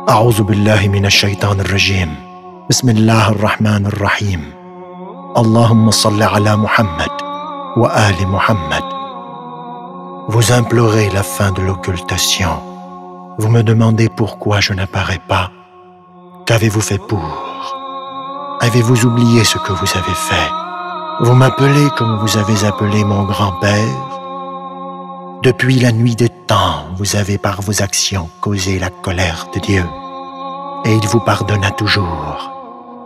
أعوذ بالله من الشيطان الرجيم بسم الله الرحمن الرحيم اللهم صل على محمد وآل Muhammad. Vous implorez la fin de l'occultation. Vous me demandez pourquoi je n'apparais pas. Qu'avez-vous fait pour? Avez-vous oublié ce que vous avez fait? Vous m'appelez comme vous avez appelé mon grand-père? Depuis la nuit des temps, vous avez par vos actions causé la colère de Dieu. Et il vous pardonna toujours.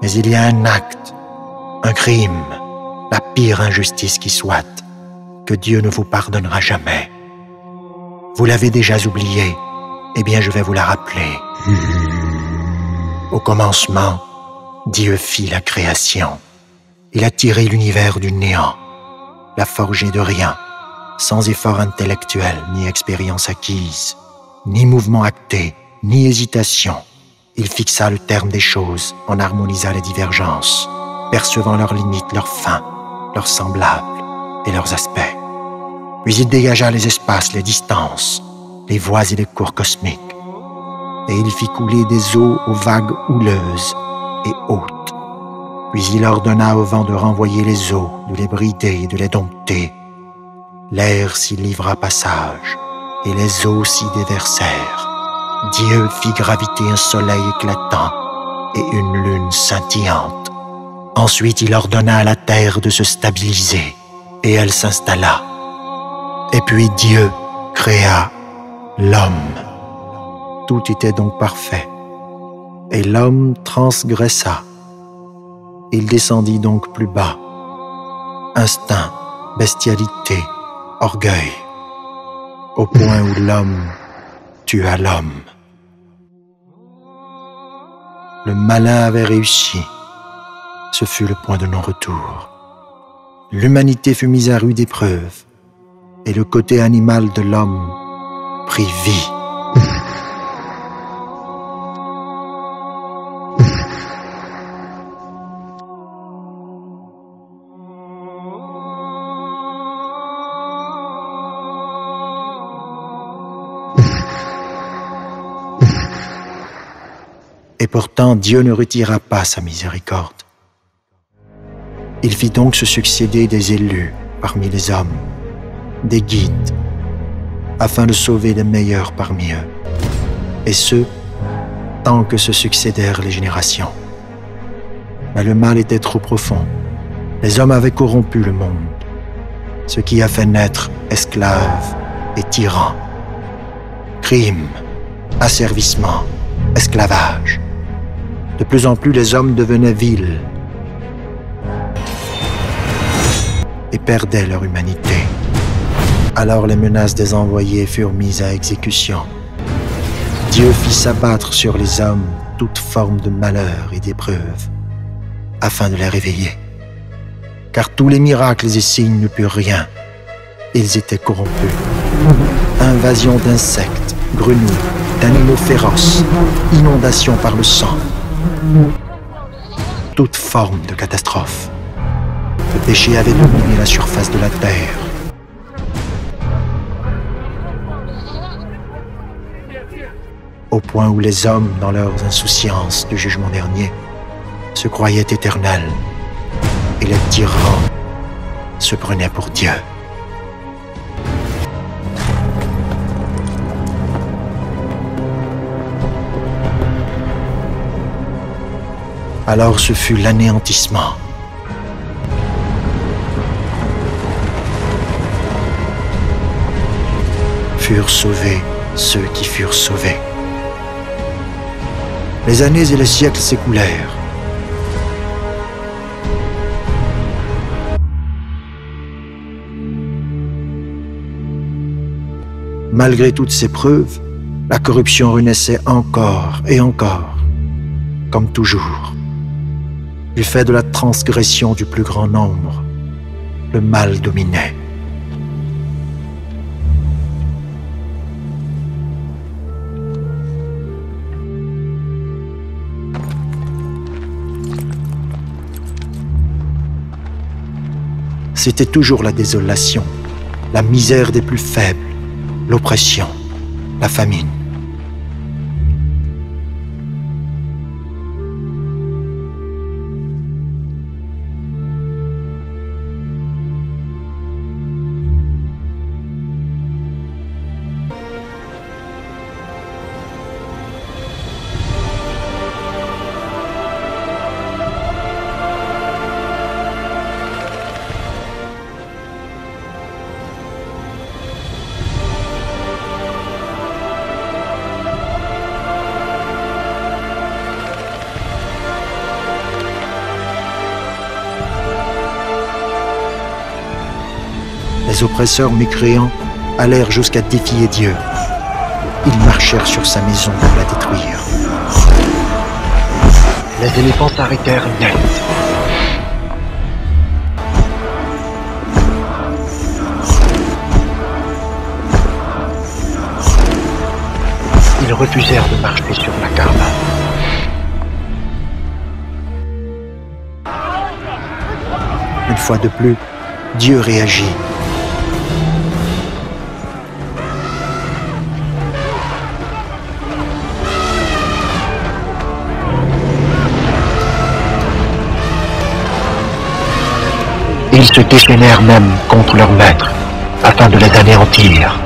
Mais il y a un acte, un crime, la pire injustice qui soit, que Dieu ne vous pardonnera jamais. Vous l'avez déjà oublié, eh bien je vais vous la rappeler. Au commencement, Dieu fit la création. Il a tiré l'univers du néant, l'a forgé de rien, sans effort intellectuel, ni expérience acquise, ni mouvement acté, ni hésitation. Il fixa le terme des choses, en harmonisa les divergences, percevant leurs limites, leurs fins, leurs semblables et leurs aspects. Puis il dégagea les espaces, les distances, les voies et les cours cosmiques, et il fit couler des eaux aux vagues houleuses et hautes. Puis il ordonna au vent de renvoyer les eaux, de les brider et de les dompter. L'air s'y livra passage, et les eaux s'y déversèrent. Dieu fit graviter un soleil éclatant et une lune scintillante. Ensuite, il ordonna à la terre de se stabiliser, et elle s'installa. Et puis Dieu créa l'homme. Tout était donc parfait. Et l'homme transgressa. Il descendit donc plus bas. Instinct, bestialité, orgueil, au point où l'homme tua l'homme. Le malin avait réussi. Ce fut le point de non-retour. L'humanité fut mise à rude épreuve, et le côté animal de l'homme prit vie. Et pourtant, Dieu ne retira pas sa miséricorde. Il fit donc se succéder des élus parmi les hommes, des guides, afin de sauver les meilleurs parmi eux, et ce, tant que se succédèrent les générations. Mais le mal était trop profond. Les hommes avaient corrompu le monde, ce qui a fait naître esclaves et tyrans, crimes, asservissement, esclavage. De plus en plus, les hommes devenaient vils et perdaient leur humanité. Alors les menaces des envoyés furent mises à exécution. Dieu fit s'abattre sur les hommes toute forme de malheur et d'épreuve, afin de les réveiller. Car tous les miracles et signes ne purent rien. Ils étaient corrompus. Invasion d'insectes, grenouilles, d'animaux féroces, inondation par le sang. Toute forme de catastrophe. Le péché avait dominé la surface de la terre. Au point où les hommes, dans leurs insouciances du jugement dernier, se croyaient éternels, et les tyrans se prenaient pour Dieu. Alors ce fut l'anéantissement. Furent sauvés ceux qui furent sauvés. Les années et les siècles s'écoulèrent. Malgré toutes ces preuves, la corruption renaissait encore et encore, comme toujours. Du fait de la transgression du plus grand nombre, le mal dominait. C'était toujours la désolation, la misère des plus faibles, l'oppression, la famine. Les oppresseurs mécréants allèrent jusqu'à défier Dieu. Ils marchèrent sur sa maison pour la détruire. Les éléphants s'arrêtèrent net. Ils refusèrent de marcher sur la Kaaba. Une fois de plus, Dieu réagit. Ils se déchaînèrent même contre leur maître, afin de les anéantir.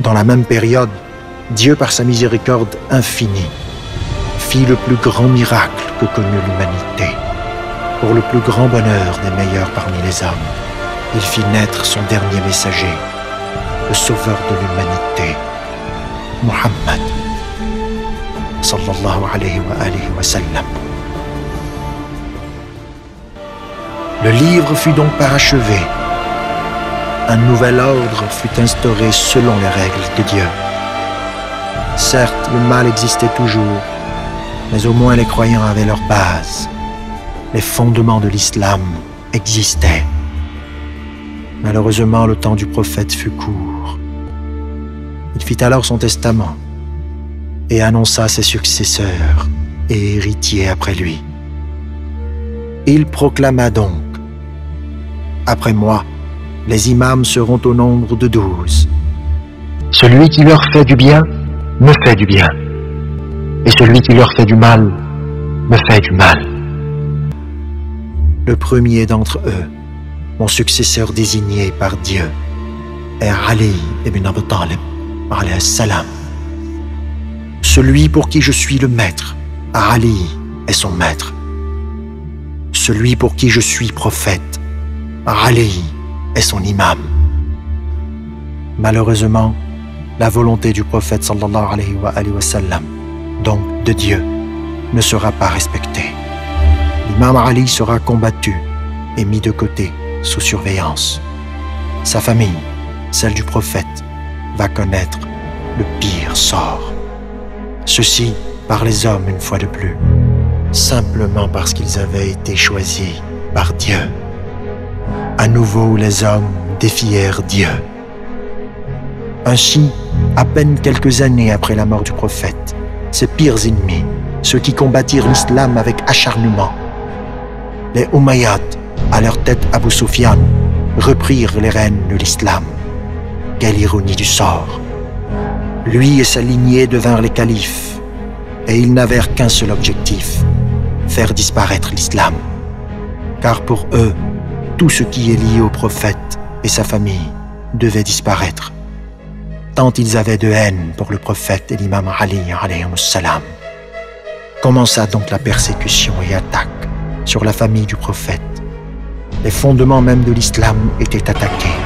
Dans la même période, Dieu, par sa miséricorde infinie, fit le plus grand miracle que connut l'humanité. Pour le plus grand bonheur des meilleurs parmi les hommes, il fit naître son dernier messager, le sauveur de l'humanité, Muhammad, sallallahu alayhi wa sallam. Le livre fut donc parachevé. Un nouvel ordre fut instauré selon les règles de Dieu. Certes, le mal existait toujours, mais au moins les croyants avaient leur base. Les fondements de l'islam existaient. Malheureusement, le temps du prophète fut court. Il fit alors son testament et annonça ses successeurs et héritiers après lui. Il proclama donc: après moi, les imams seront au nombre de 12. Celui qui leur fait du bien, me fait du bien. Et celui qui leur fait du mal, me fait du mal. Le premier d'entre eux, mon successeur désigné par Dieu, est Ali ibn Abi Talib, alayhi salam. Celui pour qui je suis le maître, Ali est son maître. Celui pour qui je suis prophète, Ali est son imam. Malheureusement, la volonté du prophète sallallahu alayhi wa sallam, donc de Dieu, ne sera pas respectée. L'imam Ali sera combattu et mis de côté sous surveillance. Sa famille, celle du prophète, va connaître le pire sort. Ceci par les hommes une fois de plus, simplement parce qu'ils avaient été choisis par Dieu. À nouveau, les hommes défièrent Dieu. Ainsi, à peine quelques années après la mort du prophète, ses pires ennemis, ceux qui combattirent l'islam avec acharnement, les Umayyads, à leur tête Abu Sufyan, reprirent les rênes de l'islam. Quelle ironie du sort! Lui et sa lignée devinrent les califes, et ils n'avèrent qu'un seul objectif: faire disparaître l'islam. Car pour eux, tout ce qui est lié au prophète et sa famille devait disparaître. Tant ils avaient de haine pour le prophète et l'imam Ali alayhi salam. Commença donc la persécution et attaque sur la famille du prophète. Les fondements même de l'islam étaient attaqués.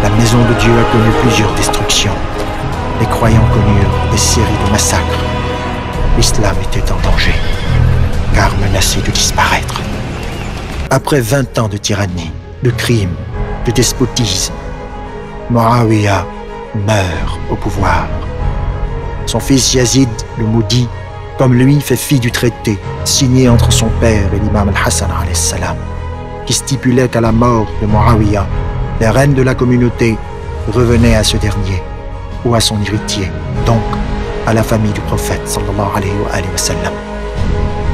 La maison de Dieu a connu plusieurs destructions. Les croyants connurent des séries de massacres. l'islam était en danger, car menacé de disparaître. Après 20 ans de tyrannie, de crimes, de despotisme, Muawiyah meurt au pouvoir. Son fils Yazid, le maudit, comme lui, fait fi du traité signé entre son père et l'imam al-Hassan alayhi salam, qui stipulait qu'à la mort de Muawiyah, les rênes de la communauté revenaient à ce dernier ou à son héritier, donc à la famille du prophète sallallahu alayhi wa sallam.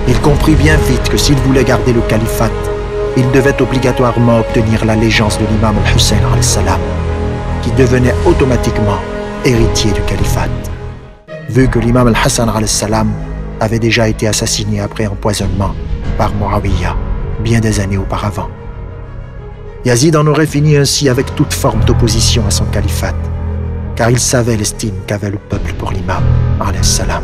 Il comprit bien vite que s'il voulait garder le califat, il devait obligatoirement obtenir l'allégeance de l'imam al-Hussein alayhi salam, qui devenait automatiquement héritier du califat, vu que l'imam al-Hassan alayhi salam avait déjà été assassiné après empoisonnement par Muawiyah bien des années auparavant. Yazid en aurait fini ainsi avec toute forme d'opposition à son califat, car il savait l'estime qu'avait le peuple pour l'imam alayhi salam,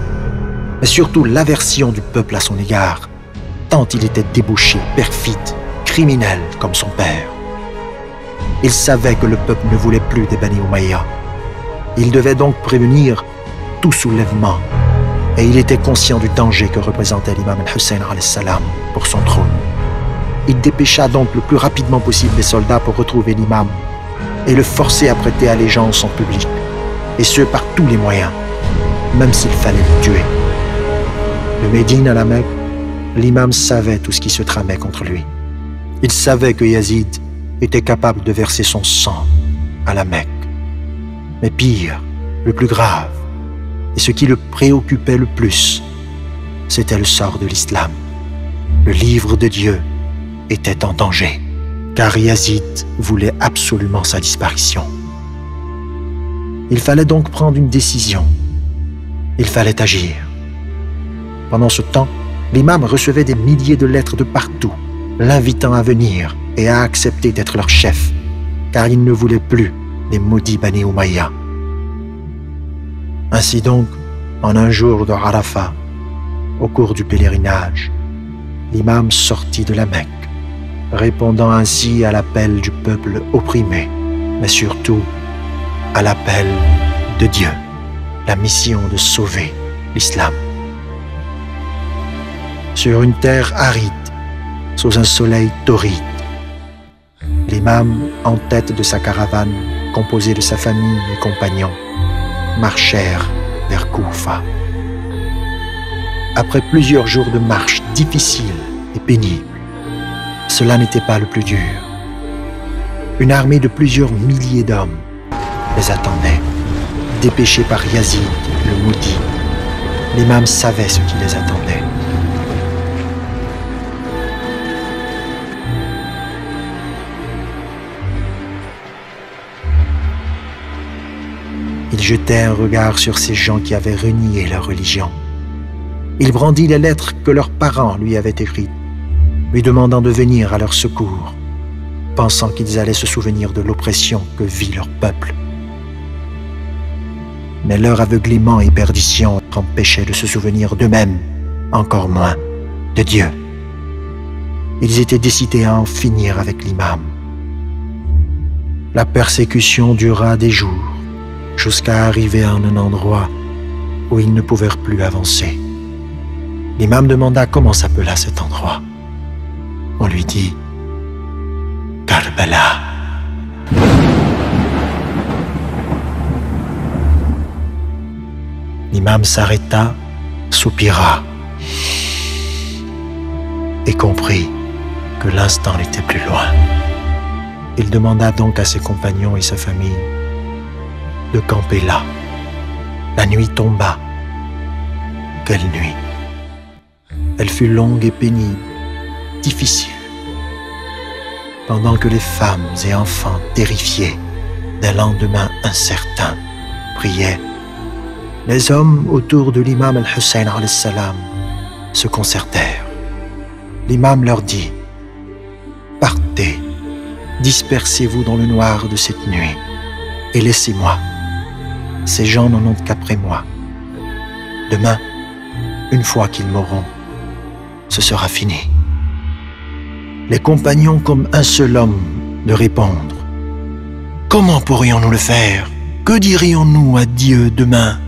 mais surtout l'aversion du peuple à son égard, tant il était débauché, perfide, criminel comme son père. Il savait que le peuple ne voulait plus des Bani Umayya. Il devait donc prévenir tout soulèvement, et il était conscient du danger que représentait l'imam al-Hussein alayhi salam pour son trône. Il dépêcha donc le plus rapidement possible des soldats pour retrouver l'imam et le forcer à prêter allégeance en public, et ce par tous les moyens, même s'il fallait le tuer. De Médine à la Mecque, l'imam savait tout ce qui se tramait contre lui. Il savait que Yazid était capable de verser son sang à la Mecque. Mais pire, le plus grave, et ce qui le préoccupait le plus, c'était le sort de l'islam. Le livre de Dieu était en danger, car Yazid voulait absolument sa disparition. Il fallait donc prendre une décision. Il fallait agir. Pendant ce temps, l'imam recevait des milliers de lettres de partout, l'invitant à venir et à accepter d'être leur chef, car il ne voulait plus les maudits Bani Umayya. Ainsi donc, en un jour de Arafat, au cours du pèlerinage, l'imam sortit de la Mecque, répondant ainsi à l'appel du peuple opprimé, mais surtout à l'appel de Dieu, la mission de sauver l'islam. Sur une terre aride, sous un soleil torride, l'imam, en tête de sa caravane, composée de sa famille et compagnons, marchèrent vers Koufa. Après plusieurs jours de marche difficiles et pénibles, cela n'était pas le plus dur. Une armée de plusieurs milliers d'hommes les attendait, dépêchés par Yazid, le maudit. L'imam savait ce qui les attendait. Il jetait un regard sur ces gens qui avaient renié leur religion. Il brandit les lettres que leurs parents lui avaient écrites, lui demandant de venir à leur secours, pensant qu'ils allaient se souvenir de l'oppression que vit leur peuple. Mais leur aveuglement et perdition empêchaient de se souvenir d'eux-mêmes, encore moins de Dieu. Ils étaient décidés à en finir avec l'imam. La persécution dura des jours, jusqu'à arriver à un endroit où ils ne pouvaient plus avancer. L'imam demanda comment s'appela cet endroit. On lui dit « Karbala ». L'imam s'arrêta, soupira et comprit que l'instant n'était plus loin. Il demanda donc à ses compagnons et sa famille de camper là. La nuit tomba. Quelle nuit! Elle fut longue et pénible, difficile. Pendant que les femmes et enfants terrifiés d'un lendemain incertain priaient, les hommes autour de l'imam al-Hussein alayhi salam se concertèrent. L'imam leur dit « Partez, dispersez-vous dans le noir de cette nuit et laissez-moi. Ces gens n'en ont qu'après moi. Demain, une fois qu'ils mourront, ce sera fini. » Les compagnons comme un seul homme de répondre. « Comment pourrions-nous le faire? Que dirions-nous à Dieu demain?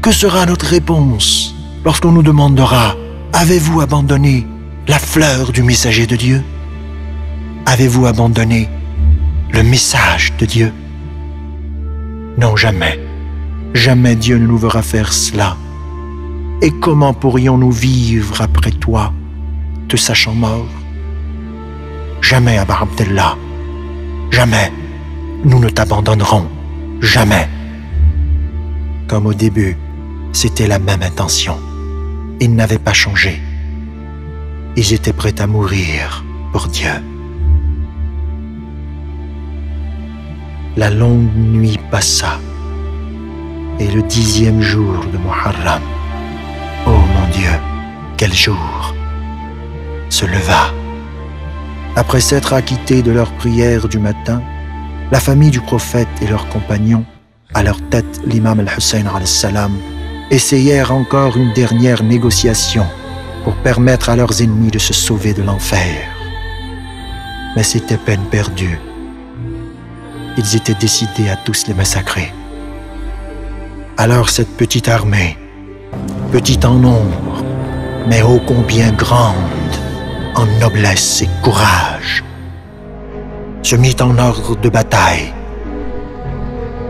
Que sera notre réponse? lorsqu'on nous demandera « Avez-vous abandonné la fleur du messager de Dieu? Avez-vous abandonné le message de Dieu ?» Non, jamais. Jamais Dieu ne nous verra faire cela. Et comment pourrions-nous vivre après toi, te sachant mort? Jamais, Aba Abdallah. Jamais. Nous ne t'abandonnerons. Jamais. Comme au début, c'était la même intention. Ils n'avaient pas changé. Ils étaient prêts à mourir pour Dieu. La longue nuit passa, et le 10e jour de Muharram, oh mon Dieu, quel jour, se leva. Après s'être acquittés de leur prière du matin, la famille du prophète et leurs compagnons, à leur tête l'imam al-Hussein alayhi salam, essayèrent encore une dernière négociation pour permettre à leurs ennemis de se sauver de l'enfer. Mais c'était peine perdue. Ils étaient décidés à tous les massacrer. Alors cette petite armée, petite en nombre, mais ô combien grande en noblesse et courage, se mit en ordre de bataille.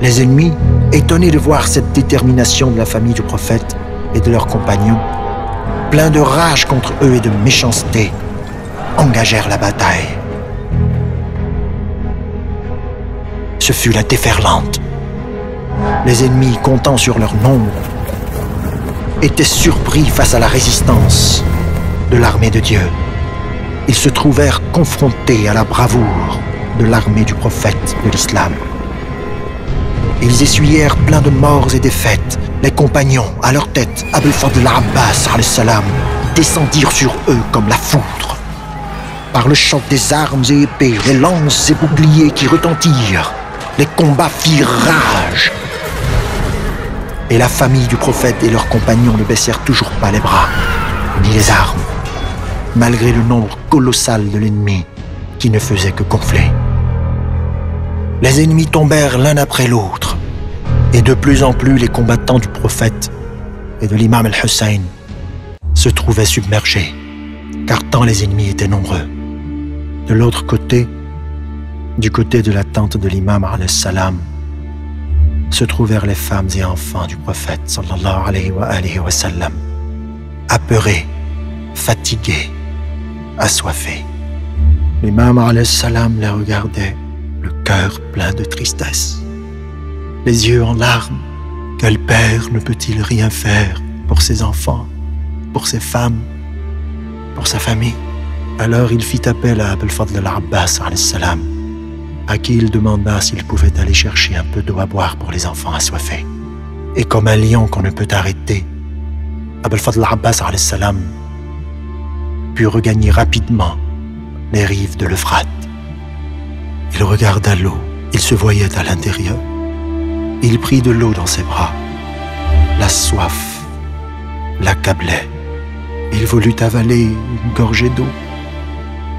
Les ennemis, étonnés de voir cette détermination de la famille du prophète et de leurs compagnons, pleins de rage contre eux et de méchanceté, engagèrent la bataille. Ce fut la déferlante. Les ennemis, comptant sur leur nombre, étaient surpris face à la résistance de l'armée de Dieu. Ils se trouvèrent confrontés à la bravoure de l'armée du prophète de l'islam. Ils essuyèrent plein de morts et défaites. Les compagnons, à leur tête, Abul Fadl Abbas alayhi salam, descendirent sur eux comme la foudre. Par le choc des armes et épées, les lances et boucliers qui retentirent, les combats firent rage. Et la famille du prophète et leurs compagnons ne baissèrent toujours pas les bras, ni les armes, malgré le nombre colossal de l'ennemi qui ne faisait que gonfler. Les ennemis tombèrent l'un après l'autre, et de plus en plus les combattants du prophète et de l'imam al-Hussein se trouvaient submergés, car tant les ennemis étaient nombreux. De l'autre côté, du côté de la tente de l'imam alayhi salam, se trouvèrent les femmes et enfants du prophète sallallahu alayhi wa sallam, apeurés, fatigués, assoiffés. L'imam alayhi salam les regardait, le cœur plein de tristesse, les yeux en larmes. Quel père ne peut-il rien faire pour ses enfants, pour ses femmes, pour sa famille? Alors il fit appel à Abul Fadl al-Abbas alayhi salam, à qui il demanda s'il pouvait aller chercher un peu d'eau à boire pour les enfants assoiffés. Et comme un lion qu'on ne peut arrêter, Abul Fadl al-Abbas alayhi salam put regagner rapidement les rives de l'Euphrate. Il regarda l'eau, il se voyait à l'intérieur. Il prit de l'eau dans ses bras. La soif l'accablait. Il voulut avaler une gorgée d'eau,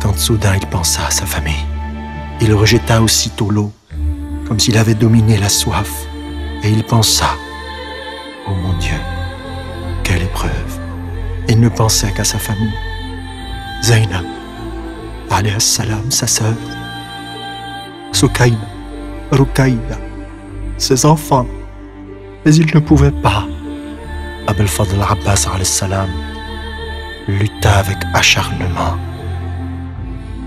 quand soudain il pensa à sa famille. Il rejeta aussitôt l'eau, comme s'il avait dominé la soif, et il pensa, « Oh mon Dieu, quelle épreuve !» Il ne pensait qu'à sa famille. Zainab, alayhi salam, sa sœur, Sukayna, Ruqayya, ses enfants, mais il ne pouvait pas. Abul Fadl Abbas alayhi salam lutta avec acharnement,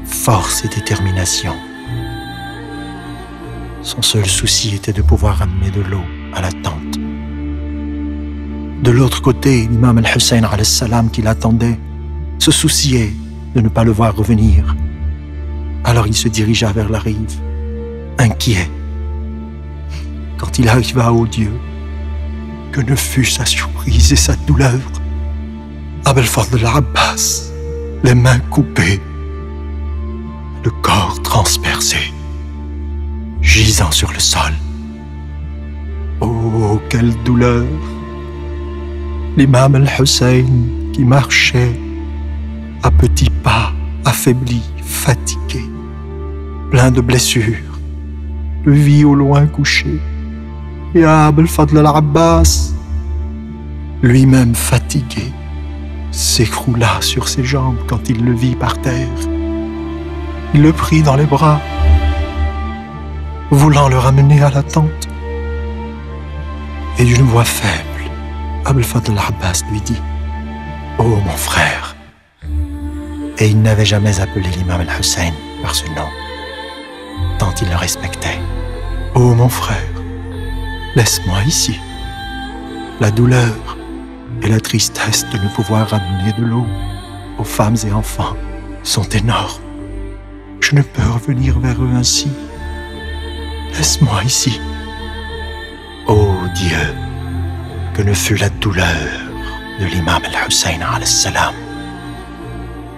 force et détermination. Son seul souci était de pouvoir amener de l'eau à la tente. De l'autre côté, l'imam al-Hussein alayhi salam qui l'attendait se souciait de ne pas le voir revenir. Alors il se dirigea vers la rive, inquiet. Quand il arriva au Dieu, que ne fut sa surprise et sa douleur. Abul Fadl Abbas, les mains coupées, le corps transpercé, gisant sur le sol. Oh, quelle douleur! L'imam al-Hussein qui marchait à petits pas, affaibli, fatigué, plein de blessures, le vit au loin couché. Et Abul Fadl al-Abbas, Lui-même fatigué, s'écroula sur ses jambes quand il le vit par terre. Il le prit dans les bras, voulant le ramener à la tente. Et d'une voix faible, Abul Fadl al-Abbas lui dit « Oh mon frère !» Et il n'avait jamais appelé l'imam al-Hussein par ce nom, tant il le respectait. « Oh mon frère, laisse-moi ici. La douleur et la tristesse de ne pouvoir ramener de l'eau aux femmes et enfants sont énormes. Je ne peux revenir vers eux ainsi. Laisse-moi ici. » Ô Dieu, que ne fut la douleur de l'imam al-Hussein alayhi salam,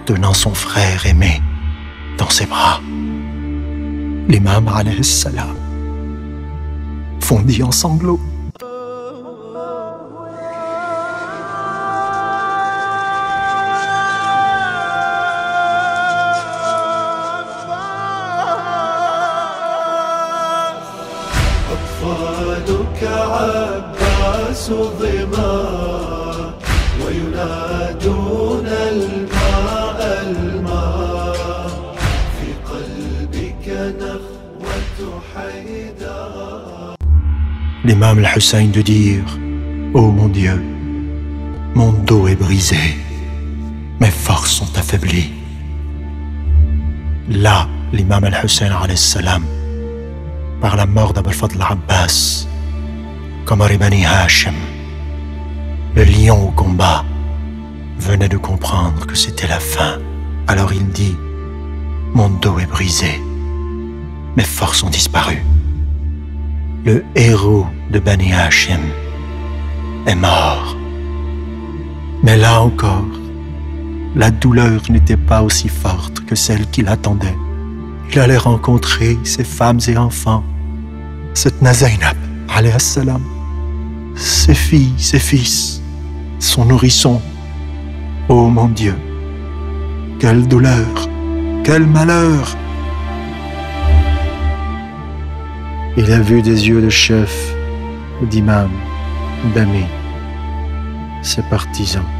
tenant son frère aimé dans ses bras. L'imam alayhi salam fondit en sanglots. أطفالك عباس ظما وينادون الماء الماء في قلبك نخوة حيدر. L'imam al-Hussein de dire « Ô mon Dieu, mon dos est brisé, mes forces sont affaiblies. » Là, l'imam al-Hussein alayhi salam, par la mort d'Abul Fadl al-Abbas, comme Bani Hashim, le lion au combat, venait de comprendre que c'était la fin. Alors il dit « Mon dos est brisé, mes forces ont disparu. » Le héros de Bani Hashim est mort. Mais là encore, la douleur n'était pas aussi forte que celle qu'il attendait. Il allait rencontrer ses femmes et enfants, Setna Zainab, alayhi salam, ses filles, ses fils, son nourrisson. Oh mon Dieu, quelle douleur, quel malheur! Il a vu des yeux de chef, d'imam, d'amis, ses partisans,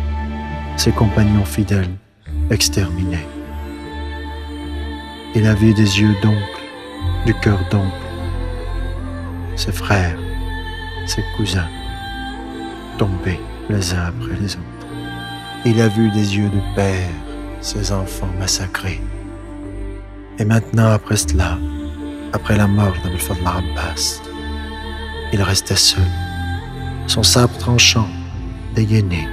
ses compagnons fidèles exterminés. Il a vu des yeux d'oncle, du cœur d'oncle, ses frères, ses cousins, tomber les uns après les autres. Il a vu des yeux de père, ses enfants massacrés. Et maintenant, après cela, après la mort d'Abul Fadl al-Abbas, il restait seul, son sabre tranchant, dégainé,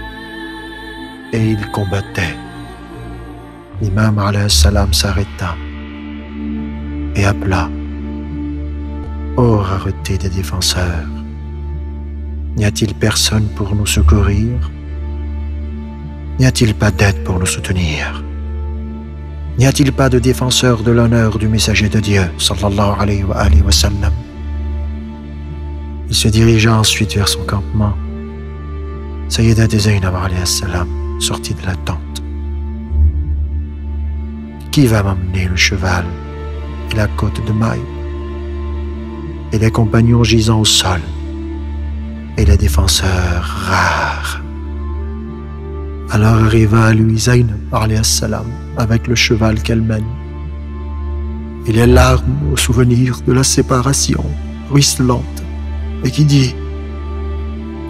et il combattait. L'imam alayhi salam s'arrêta et appela: ô rareté des défenseurs, n'y a-t-il personne pour nous secourir? N'y a-t-il pas d'aide pour nous soutenir? N'y a-t-il pas de défenseur de l'honneur du messager de Dieu, sallallahu alayhi wa sallam? Il se dirigea ensuite vers son campement. Sayyidat Zainab alayhi salam sortit de la tente. Qui va m'amener le cheval et la côte de maille? Et les compagnons gisant au sol, et les défenseurs rares. Alors arriva à lui Zainab alayhi salam avec le cheval qu'elle mène. Et les larmes au souvenir de la séparation ruisselantes, et qui dit: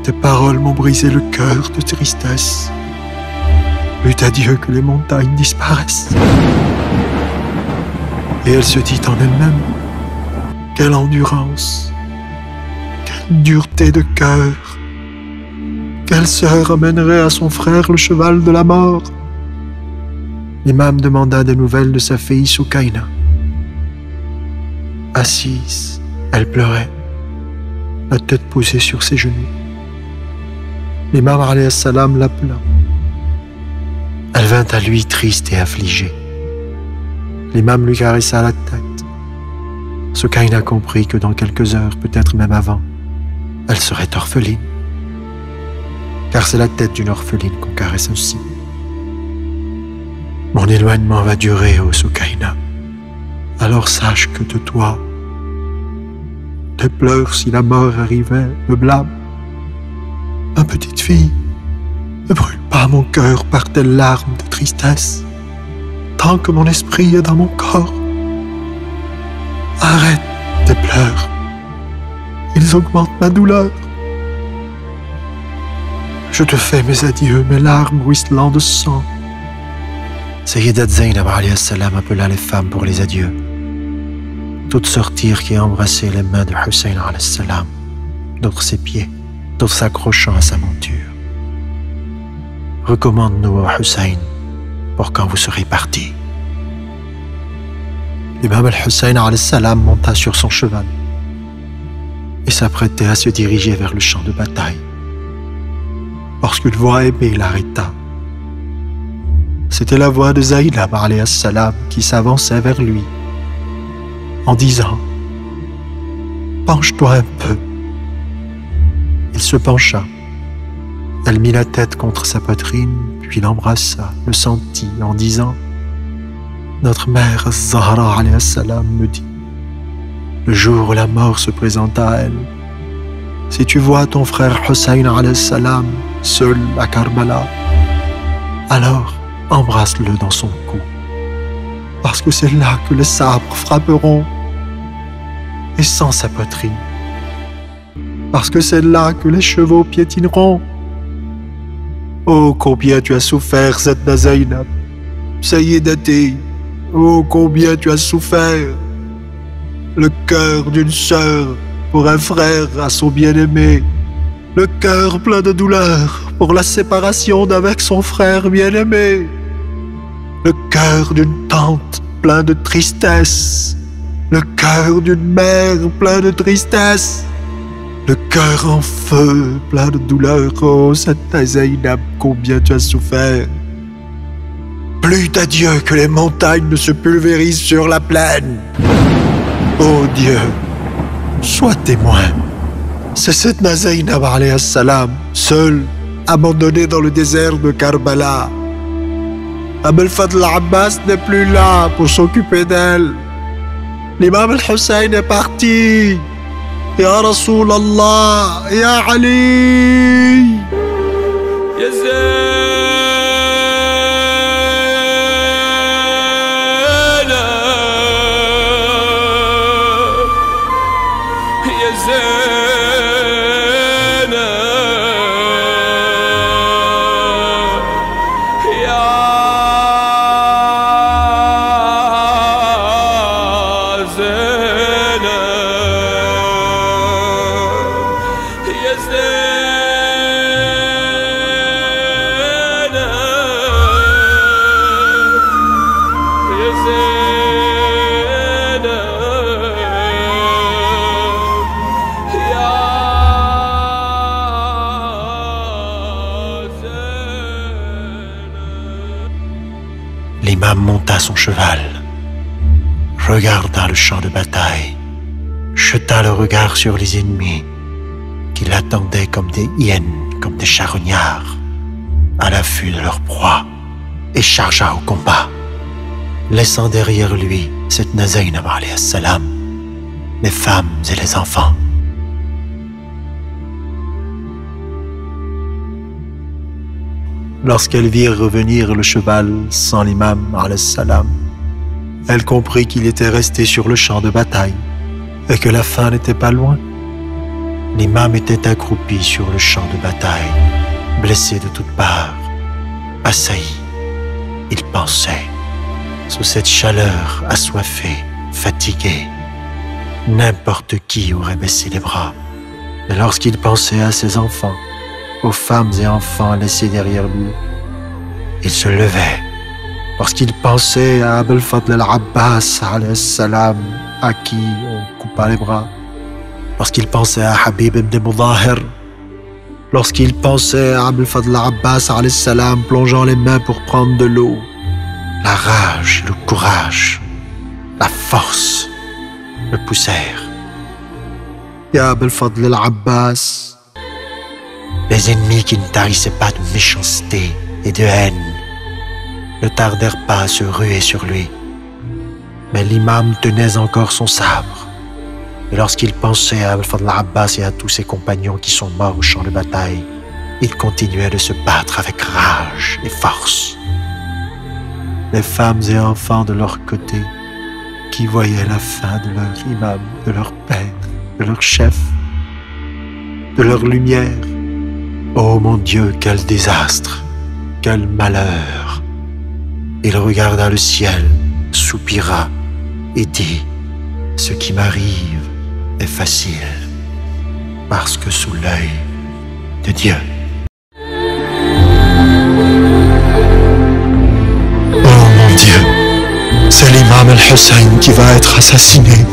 tes paroles m'ont brisé le cœur de tristesse. Plût à Dieu que les montagnes disparaissent. Et elle se dit en elle-même: quelle endurance, quelle dureté de cœur. Quelle sœur amènerait à son frère le cheval de la mort? L'imam demanda des nouvelles de sa fille Soukaina. Assise, elle pleurait, la tête posée sur ses genoux. L'imam alayhi salam l'appela. Elle vint à lui triste et affligée. L'imam lui caressa la tête. Soukaina comprit que dans quelques heures, peut-être même avant, elle serait orpheline. Car c'est la tête d'une orpheline qu'on caresse aussi. Mon éloignement va durer, ô Soukaina. Alors sache que de toi, tes pleurs, si la mort arrivait, me blâment. Ma petite fille, Ne brûle pas mon cœur par tes larmes de tristesse, tant que mon esprit est dans mon corps. Arrête tes pleurs, ils augmentent ma douleur. Je te fais mes adieux, mes larmes ruisselant de sang. Sayyidat Zainab alayhi salam appela les femmes pour les adieux. Toutes sortirent qui embrassaient les mains de Hussein alayhi salam, d'autres ses pieds, d'autres s'accrochant à sa monture. Recommande-nous à Hussein pour quand vous serez partis. L'imam al-Hussein alayhi salam monta sur son cheval et s'apprêtait à se diriger vers le champ de bataille. Lorsqu'une voix aimée l'arrêta. C'était la voix de Zainab alayhi salam qui s'avançait vers lui en disant « Penche-toi un peu ». Il se pencha. Elle mit la tête contre sa poitrine, puis l'embrassa, le sentit en disant « Notre mère Zahra alayhi salam me dit, le jour où la mort se présenta à elle, si tu vois ton frère Hussein alayhi salam seul à Karbala, alors embrasse-le dans son cou, parce que c'est là que les sabres frapperont, et sans sa poitrine, parce que c'est là que les chevaux piétineront. Oh, combien tu as souffert, Zadna Zainab, Sayyidati, oh, combien tu as souffert. Le cœur d'une sœur pour un frère à son bien-aimé, le cœur plein de douleur pour la séparation d'avec son frère bien-aimé, le cœur d'une tante plein de tristesse, le cœur d'une mère plein de tristesse, le cœur en feu plein de douleur. Oh, Zadna Zainab, combien tu as souffert. Plus d'adieu que les montagnes ne se pulvérisent sur la plaine. Oh Dieu, sois témoin. C'est Zadna Zainab alayhi salam, seule, abandonnée dans le désert de Karbala. Abul Fadl Abbas n'est plus là pour s'occuper d'elle. L'imam al-Hussein est parti. Ya Rasulallah, Ya Ali. Ya L'imam monta son cheval, regarda le champ de bataille, jeta le regard sur les ennemis qui l'attendaient comme des hyènes, comme des charognards, à l'affût de leur proie, et chargea au combat, laissant derrière lui Zadna Zainab alayhi salam, les femmes et les enfants. Lorsqu'elles virent revenir le cheval sans l'imam alayhi salam, elle comprit qu'il était resté sur le champ de bataille et que la fin n'était pas loin. L'imam était accroupi sur le champ de bataille, blessé de toutes parts, assailli. Il pensait, sous cette chaleur assoiffée, fatiguée, n'importe qui aurait baissé les bras. Mais lorsqu'il pensait à ses enfants, aux femmes et enfants laissés derrière lui, il se levait. Lorsqu'il pensait à Abul Fadl al-Abbas alayhi salam, à qui on coupa les bras, lorsqu'il pensait à Habib ibn Mudahir, lorsqu'il pensait à Abul Fadl al-Abbas alayhi salam plongeant les mains pour prendre de l'eau, la rage, le courage, la force le poussèrent. Ya Abul Fadl al-Abbas, les ennemis qui ne tarissaient pas de méchanceté et de haine ne tardèrent pas à se ruer sur lui. Mais l'imam tenait encore son sabre. Et lorsqu'il pensait à Abul Fadl al-Abbas et à tous ses compagnons qui sont morts au champ de bataille, ils continuaient de se battre avec rage et force. Les femmes et enfants de leur côté, qui voyaient la fin de leur imam, de leur père, de leur chef, de leur lumière. Oh mon Dieu, quel désastre, quel malheur! Il regarda le ciel, soupira et dit: ce qui m'arrive est facile, parce que sous l'œil de Dieu. Oh mon Dieu, c'est l'imam al-Hussein qui va être assassiné.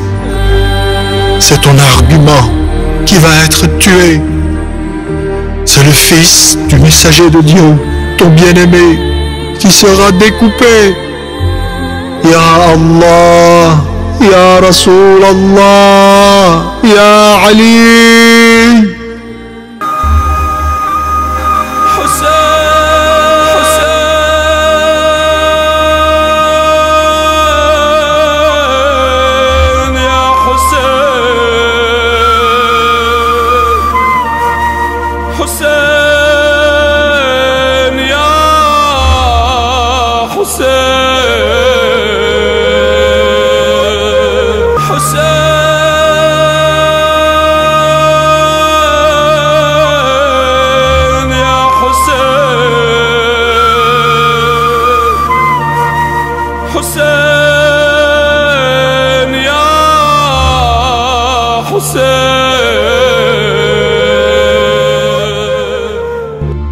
C'est ton argument qui va être tué. C'est le fils du messager de Dieu, ton bien-aimé, qui sera découpé. Ya Allah, Ya Rasoul Allah, Ya Ali.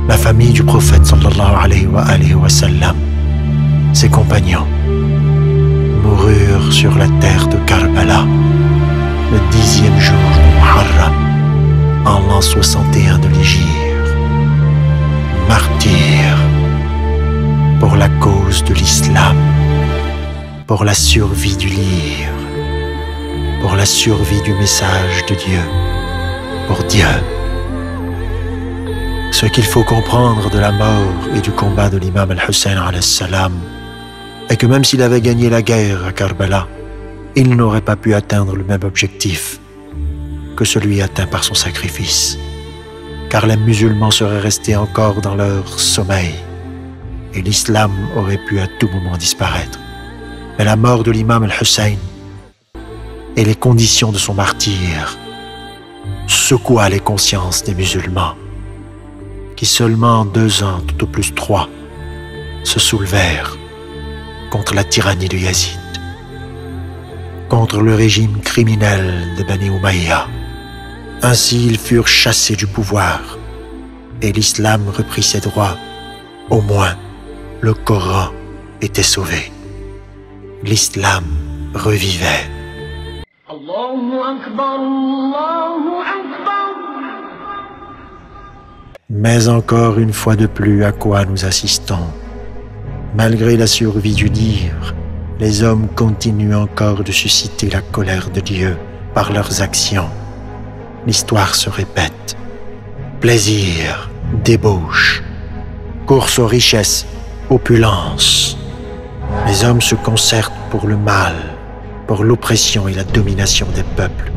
La famille du prophète sallallahu alayhi wa sallam, ses compagnons, moururent sur la terre de Karbala le 10e jour du Muharram en l'an 61 de l'Hégire. Martyrs pour la cause de l'islam, pour la survie du livre, pour la survie du message de Dieu, pour Dieu. Ce qu'il faut comprendre de la mort et du combat de l'imam al-Hussein alayhi salam est que même s'il avait gagné la guerre à Karbala, il n'aurait pas pu atteindre le même objectif que celui atteint par son sacrifice, car les musulmans seraient restés encore dans leur sommeil et l'islam aurait pu à tout moment disparaître. Mais la mort de l'imam al-Hussein et les conditions de son martyre secoua les consciences des musulmans qui seulement en 2 ans, tout au plus 3, se soulevèrent contre la tyrannie de Yazid, contre le régime criminel de Bani Umayya. Ainsi ils furent chassés du pouvoir et l'islam reprit ses droits. Au moins, le Coran était sauvé. L'islam revivait. Allahu Akbar, Allahu Akbar. Mais encore une fois de plus, à quoi nous assistons? Malgré la survie du livre, les hommes continuent encore de susciter la colère de Dieu par leurs actions. L'histoire se répète. Plaisir, débauche, course aux richesses, opulence. Les hommes se concertent pour le mal, pour l'oppression et la domination des peuples.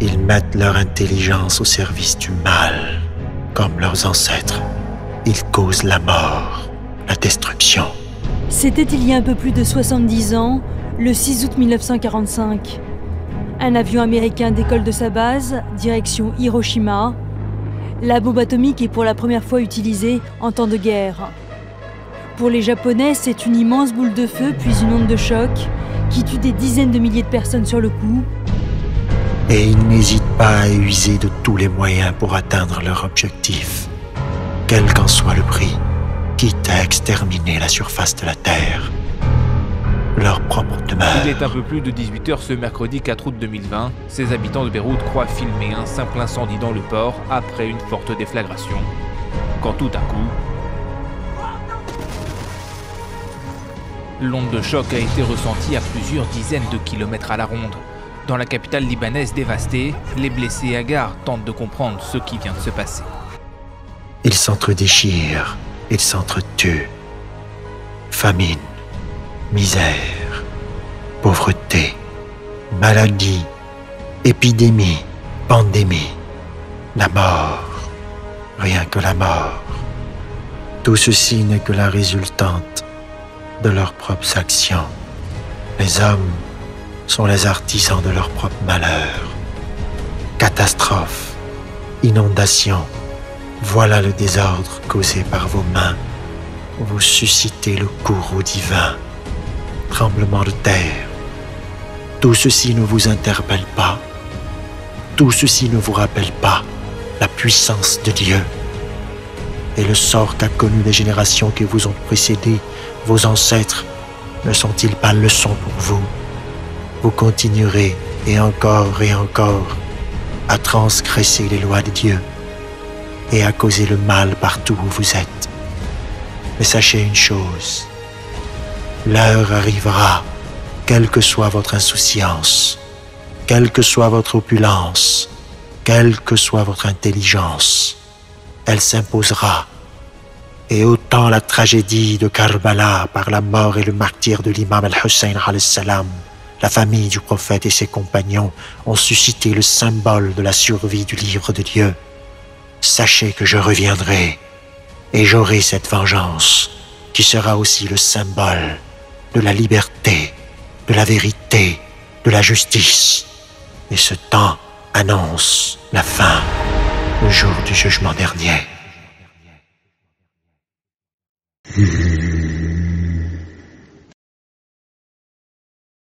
Ils mettent leur intelligence au service du mal. Comme leurs ancêtres, ils causent la mort, la destruction. C'était il y a un peu plus de 70 ans, le 6 août 1945. Un avion américain décolle de sa base, direction Hiroshima. La bombe atomique est pour la première fois utilisée en temps de guerre. Pour les Japonais, c'est une immense boule de feu puis une onde de choc qui tue des dizaines de milliers de personnes sur le coup. Et ils n'hésitent pas à user de tous les moyens pour atteindre leur objectif, quel qu'en soit le prix, quitte à exterminer la surface de la Terre, leur propre demeure. Il est un peu plus de 18h ce mercredi 4 août 2020. Ces habitants de Beyrouth croient filmer un simple incendie dans le port après une forte déflagration, quand tout à coup, l'onde de choc a été ressentie à plusieurs dizaines de kilomètres à la ronde. Dans la capitale libanaise dévastée, les blessés hagards tentent de comprendre ce qui vient de se passer. Ils s'entre-déchirent, ils s'entretuent. Famine, misère, pauvreté, maladie, épidémie, pandémie, la mort. rien que la mort. Tout ceci n'est que la résultante de leurs propres actions. Les hommes sont les artisans de leur propre malheur. Catastrophes, inondations, voilà le désordre causé par vos mains. Vous suscitez le courroux divin. Tremblement de terre. Tout ceci ne vous interpelle pas. Tout ceci ne vous rappelle pas la puissance de Dieu. Et le sort qu'a connu les générations qui vous ont précédés, vos ancêtres, ne sont-ils pas leçons pour vous? Vous continuerez, et encore à transgresser les lois de Dieu et à causer le mal partout où vous êtes. Mais sachez une chose, l'heure arrivera, quelle que soit votre insouciance, quelle que soit votre opulence, quelle que soit votre intelligence, elle s'imposera. Et autant la tragédie de Karbala par la mort et le martyre de l'imam al-Hussein alayhi salam, la famille du prophète et ses compagnons ont suscité le symbole de la survie du livre de Dieu. Sachez que je reviendrai et j'aurai cette vengeance qui sera aussi le symbole de la liberté, de la vérité, de la justice. Et ce temps annonce la fin, le jour du jugement dernier.